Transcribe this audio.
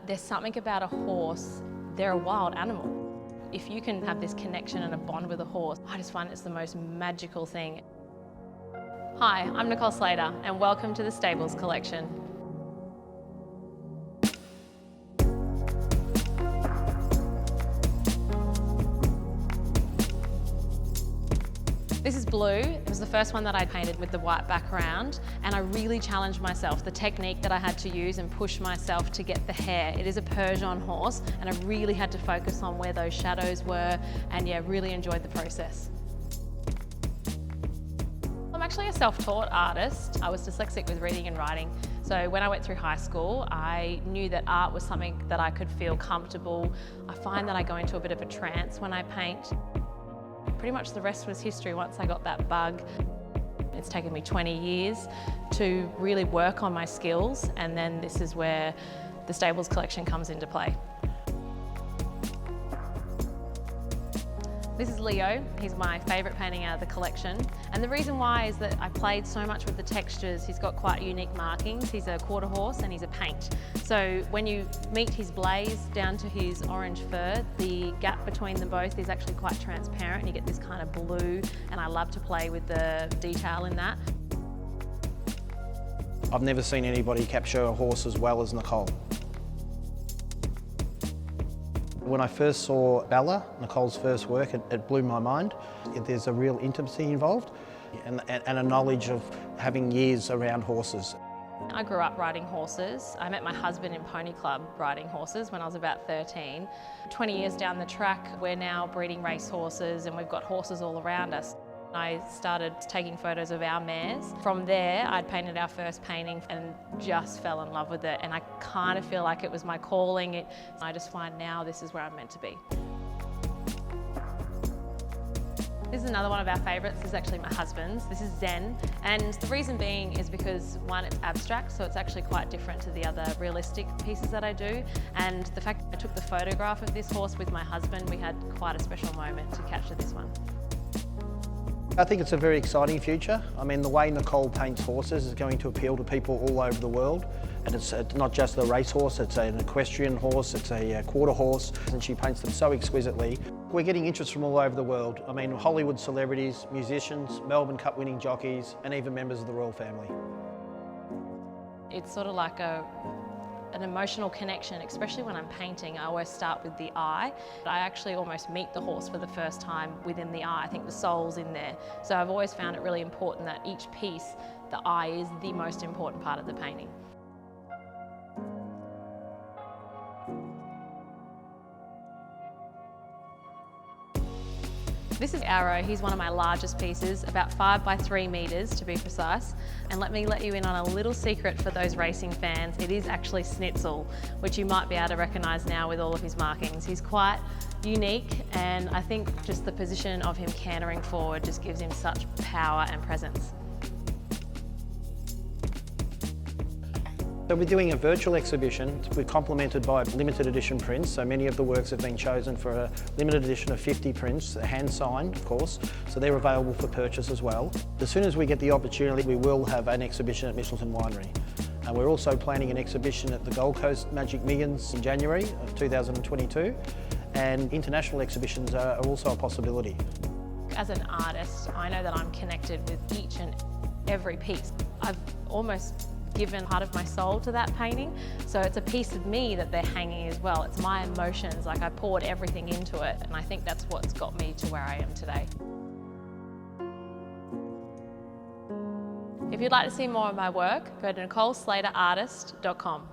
There's something about a horse, they're a wild animal. If you can have this connection and a bond with a horse, I just find it's the most magical thing. Hi, I'm Nicole Slater and welcome to the Stables Collection. This is Blue. It was the first one that I painted with the white background, and I really challenged myself, the technique that I had to use and push myself to get the hair. It is a Persian horse, and I really had to focus on where those shadows were, and yeah, really enjoyed the process. I'm actually a self-taught artist. I was dyslexic with reading and writing. So when I went through high school, I knew that art was something that I could feel comfortable. I find that I go into a bit of a trance when I paint. Pretty much the rest was history once I got that bug. It's taken me 20 years to really work on my skills, and then this is where the Stables Collection comes into play. This is Leo. He's my favourite painting out of the collection. And the reason why is that I played so much with the textures. He's got quite unique markings. He's a quarter horse and he's a paint. So when you meet his blaze down to his orange fur, the gap between them both is actually quite transparent and you get this kind of blue, and I love to play with the detail in that. I've never seen anybody capture a horse as well as Nicole. When I first saw Bella, Nicole's first work, it blew my mind. There's a real intimacy involved and a knowledge of having years around horses. I grew up riding horses. I met my husband in Pony Club riding horses when I was about 13. 20 years down the track, we're now breeding race horses and we've got horses all around us. I started taking photos of our mares. From there, I'd painted our first painting and just fell in love with it. And I kind of feel like it was my calling. I just find now this is where I'm meant to be. This is another one of our favourites. This is actually my husband's. This is Zen. And the reason being is because, one, it's abstract, so it's actually quite different to the other realistic pieces that I do. And the fact that I took the photograph of this horse with my husband, we had quite a special moment to capture this one. I think it's a very exciting future. I mean, the way Nicole paints horses is going to appeal to people all over the world. And it's not just a racehorse, it's an equestrian horse, it's a quarter horse, and she paints them so exquisitely. We're getting interest from all over the world. I mean, Hollywood celebrities, musicians, Melbourne Cup winning jockeys, and even members of the royal family. It's sort of like an emotional connection, especially when I'm painting. I always start with the eye. I actually almost meet the horse for the first time within the eye. I think the soul's in there. So I've always found it really important that each piece, the eye is the most important part of the painting. This is Arrow. He's one of my largest pieces, about 5 by 3 metres to be precise. And let me let you in on a little secret for those racing fans. It is actually Schnitzel, which you might be able to recognise now with all of his markings. He's quite unique, and I think just the position of him cantering forward just gives him such power and presence. So we're doing a virtual exhibition. We're complemented by limited edition prints. So many of the works have been chosen for a limited edition of 50 prints, hand signed, of course. So they're available for purchase as well. As soon as we get the opportunity, we will have an exhibition at Michelton Winery. And we're also planning an exhibition at the Gold Coast Magic Millions in January of 2022. And international exhibitions are also a possibility. As an artist, I know that I'm connected with each and every piece. I've almost given part of my soul to that painting, so it's a piece of me that they're hanging as well. It's my emotions, like I poured everything into it, and I think that's what's got me to where I am today. If you'd like to see more of my work, go to NicoleSlaterArtist.com.